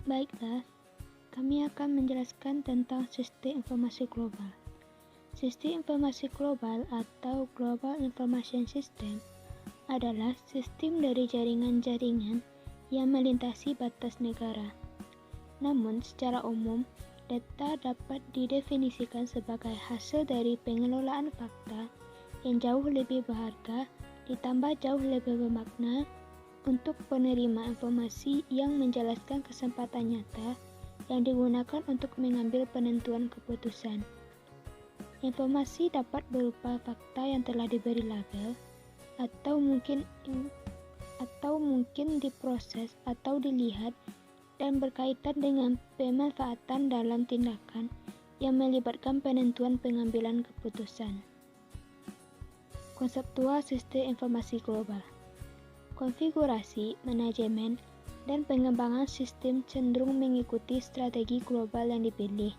Baiklah, kami akan menjelaskan tentang sistem informasi global. Sistem informasi global atau Global Information System adalah sistem dari jaringan-jaringan yang melintasi batas negara. Namun, secara umum, data dapat didefinisikan sebagai hasil dari pengelolaan fakta yang jauh lebih berharga ditambah jauh lebih bermakna untuk penerima informasi yang menjelaskan kesempatan nyata yang digunakan untuk mengambil penentuan keputusan. Informasi dapat berupa fakta yang telah diberi label, atau mungkin diproses atau dilihat dan berkaitan dengan pemanfaatan dalam tindakan yang melibatkan penentuan pengambilan keputusan. Konseptual sistem informasi global. Konfigurasi, manajemen, dan pengembangan sistem cenderung mengikuti strategi global yang dipilih.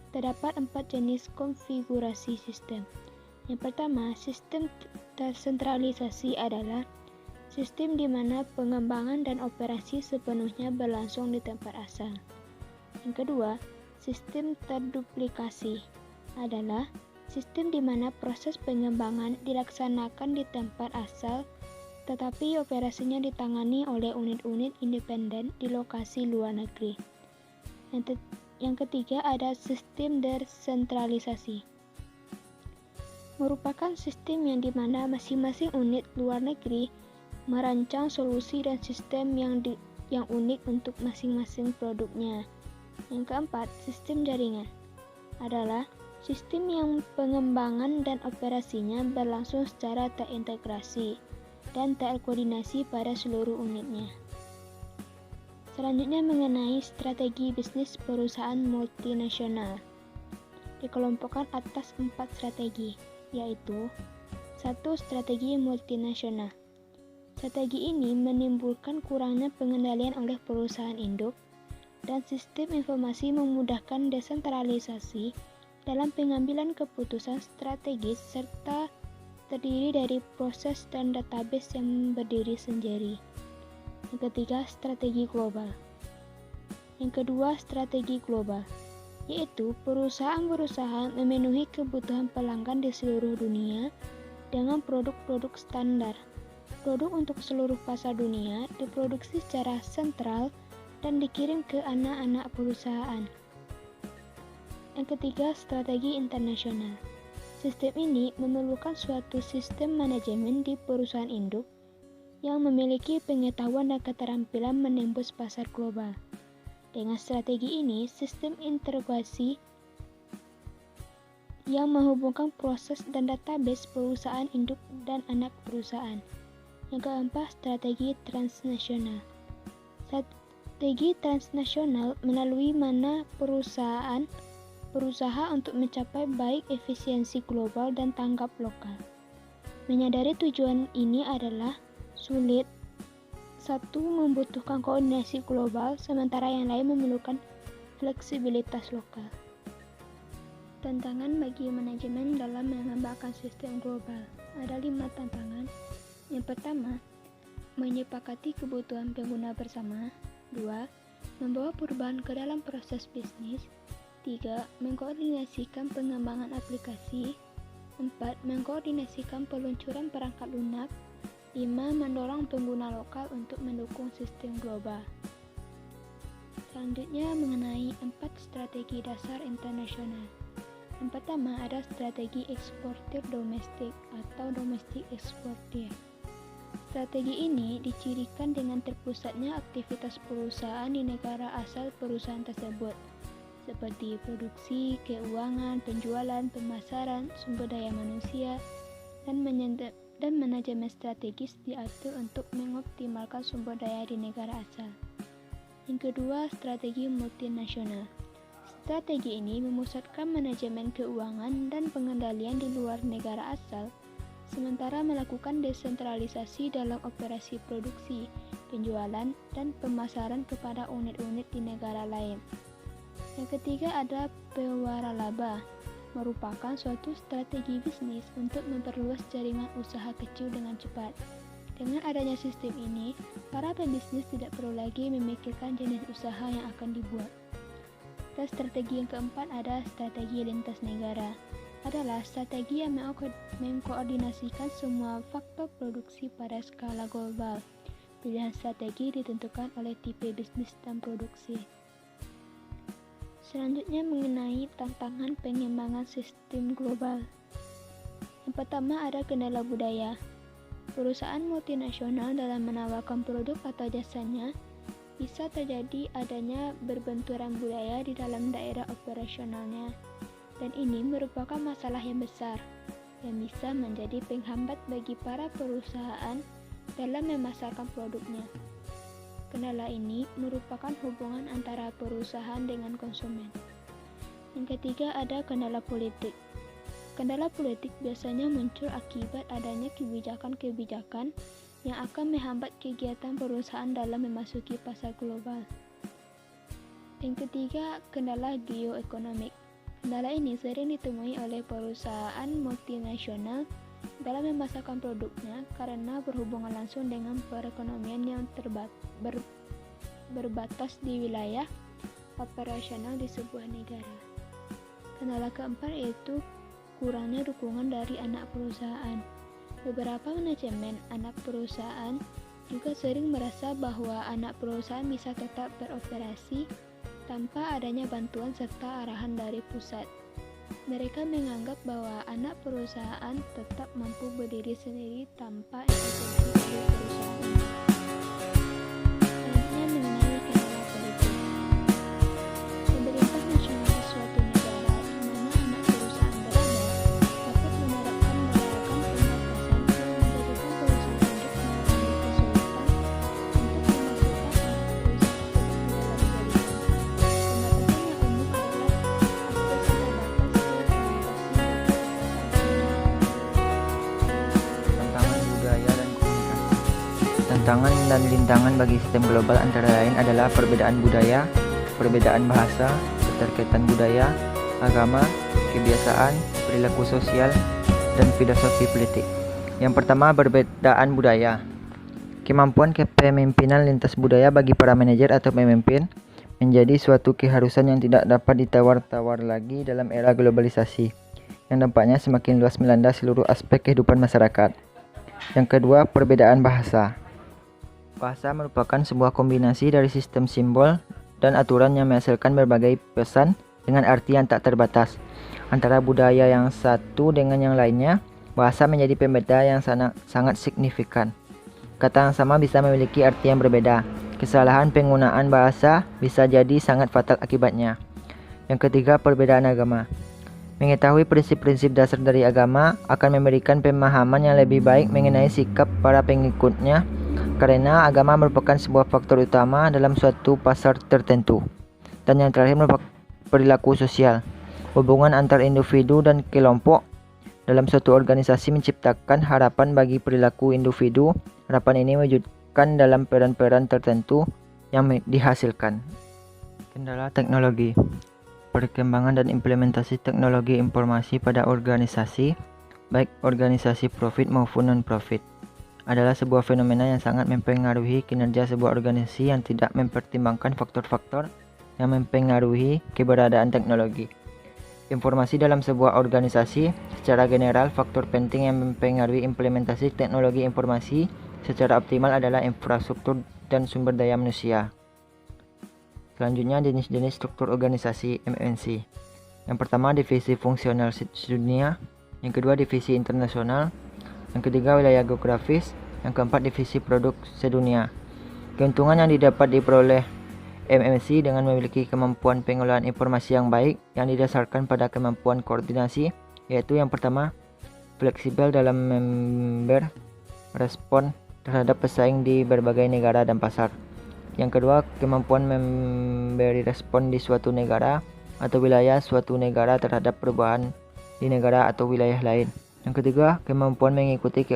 Terdapat 4 jenis konfigurasi sistem. Yang pertama, sistem tersentralisasi adalah sistem di mana pengembangan dan operasi sepenuhnya berlangsung di tempat asal. Yang kedua, sistem terduplikasi adalah sistem di mana proses pengembangan dilaksanakan di tempat asal tetapi operasinya ditangani oleh unit-unit independen di lokasi luar negeri. Yang ketiga ada sistem desentralisasi. Merupakan sistem yang dimana masing-masing unit luar negeri merancang solusi dan sistem yang unik untuk masing-masing produknya. Yang keempat, sistem jaringan adalah sistem yang pengembangan dan operasinya berlangsung secara terintegrasi dan terkoordinasi pada seluruh unitnya. Selanjutnya mengenai strategi bisnis perusahaan multinasional. Dikelompokkan atas 4 strategi, yaitu 1. Strategi multinasional. Strategi ini menimbulkan kurangnya pengendalian oleh perusahaan induk dan sistem informasi memudahkan desentralisasi dalam pengambilan keputusan strategis serta terdiri dari proses dan database yang berdiri sendiri. Yang ketiga, strategi global. Yang kedua, strategi global, yaitu perusahaan berusaha memenuhi kebutuhan pelanggan di seluruh dunia dengan produk-produk standar. Produk untuk seluruh pasar dunia diproduksi secara sentral dan dikirim ke anak-anak perusahaan. Yang ketiga, strategi internasional. Sistem ini memerlukan suatu sistem manajemen di perusahaan induk yang memiliki pengetahuan dan keterampilan menembus pasar global. Dengan strategi ini, sistem integrasi yang menghubungkan proses dan database perusahaan induk dan anak perusahaan. Yang keempat, strategi transnasional. Strategi transnasional melalui mana perusahaan berusaha untuk mencapai baik efisiensi global dan tanggap lokal. Menyadari tujuan ini adalah sulit. Satu, membutuhkan koordinasi global, sementara yang lain memerlukan fleksibilitas lokal. Tantangan bagi manajemen dalam mengembangkan sistem global. Ada 5 tantangan. Yang pertama, menyepakati kebutuhan pengguna bersama. 2. Membawa perubahan ke dalam proses bisnis. 3. Mengkoordinasikan pengembangan aplikasi. 4. Mengkoordinasikan peluncuran perangkat lunak. 5. Mendorong pengguna lokal untuk mendukung sistem global. Selanjutnya mengenai 4 strategi dasar internasional. Yang pertama ada strategi eksportir domestik atau domestic exportir. Strategi ini dicirikan dengan terpusatnya aktivitas perusahaan di negara asal perusahaan tersebut, seperti produksi, keuangan, penjualan, pemasaran, sumber daya manusia, dan manajemen strategis diatur untuk mengoptimalkan sumber daya di negara asal. Yang kedua, strategi multinasional. Strategi ini memusatkan manajemen keuangan dan pengendalian di luar negara asal, sementara melakukan desentralisasi dalam operasi produksi, penjualan, dan pemasaran kepada unit-unit di negara lain. Yang ketiga ada pewaralaba, merupakan suatu strategi bisnis untuk memperluas jaringan usaha kecil dengan cepat. Dengan adanya sistem ini, para pebisnis tidak perlu lagi memikirkan jenis usaha yang akan dibuat. Dan strategi yang keempat ada strategi lintas negara. Adalah strategi yang mengkoordinasikan semua faktor produksi pada skala global. Pilihan strategi ditentukan oleh tipe bisnis dan produksi. Selanjutnya mengenai tantangan pengembangan sistem global. Yang pertama ada kendala budaya. Perusahaan multinasional dalam menawarkan produk atau jasanya bisa terjadi adanya berbenturan budaya di dalam daerah operasionalnya, dan ini merupakan masalah yang besar yang bisa menjadi penghambat bagi para perusahaan dalam memasarkan produknya. Kendala ini merupakan hubungan antara perusahaan dengan konsumen. Yang ketiga ada kendala politik. Kendala politik biasanya muncul akibat adanya kebijakan-kebijakan yang akan menghambat kegiatan perusahaan dalam memasuki pasar global. Yang ketiga, kendala geoekonomik. Kendala ini sering ditemui oleh perusahaan multinasional dalam memasarkan produknya karena berhubungan langsung dengan perekonomian yang berbatas di wilayah operasional di sebuah negara. Kendala keempat yaitu kurangnya dukungan dari anak perusahaan. Beberapa manajemen anak perusahaan juga sering merasa bahwa anak perusahaan bisa tetap beroperasi tanpa adanya bantuan serta arahan dari pusat. Mereka menganggap bahwa anak perusahaan tetap mampu berdiri sendiri tanpa intervensi dari perusahaan. Selanjutnya mengenai kendala politik. Pemerintah nasional suatu negara di mana anak perusahaan berada dapat menerapkan pembatasan yang menjadikan perusahaan tersebut mengalami kesulitan untuk memasukkan anak perusahaan tersebut ke dalam jaringan. Pembatasan yang umum adalah akses yang terbatas ke Tantangan dan rintangan bagi sistem global antara lain adalah perbedaan budaya, perbedaan bahasa, keterkaitan budaya, agama, kebiasaan, perilaku sosial, dan filosofi politik. Yang pertama, perbedaan budaya. Kemampuan kepemimpinan lintas budaya bagi para manajer atau pemimpin menjadi suatu keharusan yang tidak dapat ditawar-tawar lagi dalam era globalisasi, yang dampaknya semakin luas melanda seluruh aspek kehidupan masyarakat. Yang kedua, perbedaan bahasa. Bahasa merupakan sebuah kombinasi dari sistem simbol dan aturan yang menghasilkan berbagai pesan dengan arti yang tak terbatas. Antara budaya yang satu dengan yang lainnya, bahasa menjadi pembeda yang sangat signifikan. Kata yang sama bisa memiliki arti yang berbeda. Kesalahan penggunaan bahasa bisa jadi sangat fatal akibatnya. Yang ketiga, perbedaan agama. Mengetahui prinsip-prinsip dasar dari agama akan memberikan pemahaman yang lebih baik mengenai sikap para pengikutnya, karena agama merupakan sebuah faktor utama dalam suatu pasar tertentu. Dan yang terakhir merupakan perilaku sosial. Hubungan antar individu dan kelompok dalam suatu organisasi menciptakan harapan bagi perilaku individu. Harapan ini mewujudkan dalam peran-peran tertentu yang dihasilkan. Kendala teknologi. Perkembangan dan implementasi teknologi informasi pada organisasi, baik organisasi profit maupun non-profit, adalah sebuah fenomena yang sangat mempengaruhi kinerja sebuah organisasi yang tidak mempertimbangkan faktor-faktor yang mempengaruhi keberadaan teknologi. Informasi dalam sebuah organisasi secara general, faktor penting yang mempengaruhi implementasi teknologi informasi secara optimal adalah infrastruktur dan sumber daya manusia. Selanjutnya, jenis-jenis struktur organisasi MNC. Yang pertama, divisi fungsional sedunia. Yang kedua, divisi internasional. Yang ketiga, wilayah geografis. Yang keempat, divisi produk sedunia. Keuntungan yang didapat diperoleh MNC dengan memiliki kemampuan pengolahan informasi yang baik yang didasarkan pada kemampuan koordinasi, yaitu yang pertama, fleksibel dalam member respon terhadap pesaing di berbagai negara dan pasar. Yang kedua, kemampuan memberi respon di suatu negara atau wilayah suatu negara terhadap perubahan di negara atau wilayah lain. Yang ketiga, kemampuan mengikuti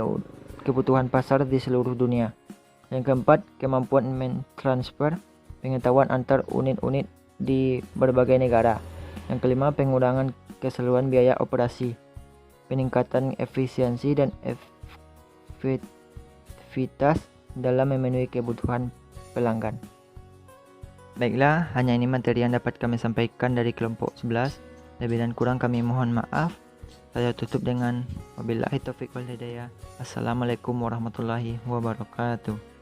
kebutuhan pasar di seluruh dunia. Yang keempat, kemampuan mentransfer pengetahuan antar unit-unit di berbagai negara. Yang kelima, pengurangan keseluruhan biaya operasi, peningkatan efisiensi dan efektivitas dalam memenuhi kebutuhan pelanggan. Baiklah, hanya ini materi yang dapat kami sampaikan dari kelompok 11. Lebih dan kurang kami mohon maaf. Saya tutup dengan wabillahi taufiq wal hidayah. Assalamualaikum warahmatullahi wabarakatuh.